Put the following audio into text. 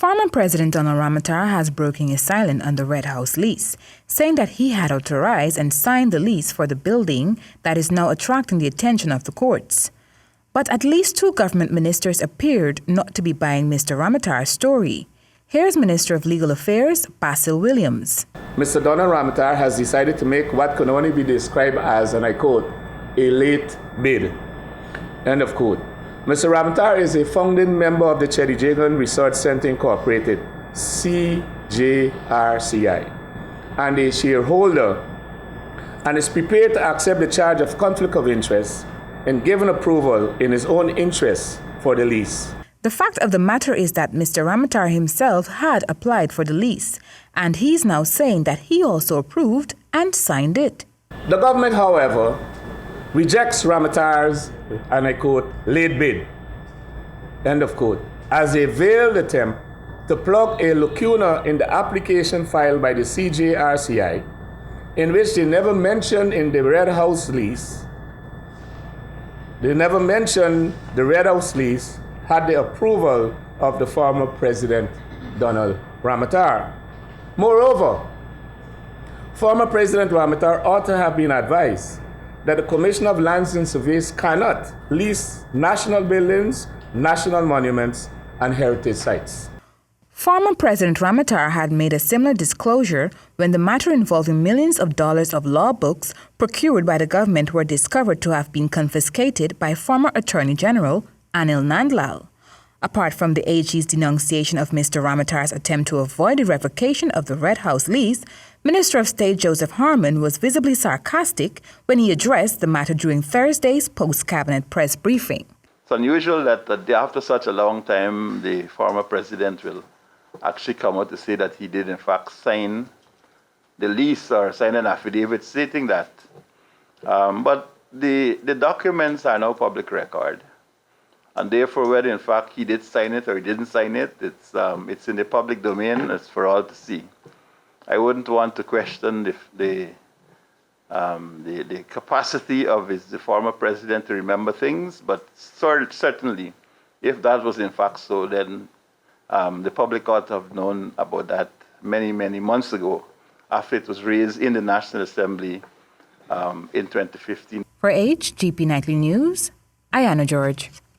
Former President Donald Ramotar has broken his silence on the Red House lease, saying that he had authorized and signed the lease for the building that is now attracting the attention of the courts. But at least two government ministers appeared not to be buying Mr. Ramotar's story. Here's Minister of Legal Affairs, Basil Williams. Mr. Donald Ramotar has decided to make what can only be described as, and I quote, a late bid. End of quote. Mr. Ramotar is a founding member of the Chedijagan Resort Center Incorporated, CJRCI, and a shareholder, and is prepared to accept the charge of conflict of interest and given approval in his own interest for the lease. The fact of the matter is that Mr. Ramotar himself had applied for the lease, and he's now saying that he also approved and signed it. The government, however, rejects Ramotar's, and I quote, late bid, end of quote, as a veiled attempt to plug a lacuna in the application filed by the CJRCI, in which they never mentioned in the Red House lease, had the approval of the former President Donald Ramotar. Moreover, former President Ramotar ought to have been advised that the Commission of Lands and Surveys cannot lease national buildings, national monuments, and heritage sites. Former President Ramotar had made a similar disclosure when the matter involving millions of dollars of law books procured by the government were discovered to have been confiscated by former Attorney General Anil Nandlal. Apart from the AG's denunciation of Mr. Ramotar's attempt to avoid the revocation of the Red House lease, Minister of State Joseph Harmon was visibly sarcastic when he addressed the matter during Thursday's post-cabinet press briefing. It's unusual that after such a long time, the former president will actually come out to say that he did in fact sign the lease or sign an affidavit stating that. But the documents are now public record. And therefore, whether in fact he did sign it or he didn't sign it, it's in the public domain. It's for all to see. I wouldn't want to question the capacity of the former president to remember things, but certainly, if that was in fact so, then the public ought to have known about that many, many months ago, after it was raised in the National Assembly in 2015. For HGP Nightly News, Ayana George.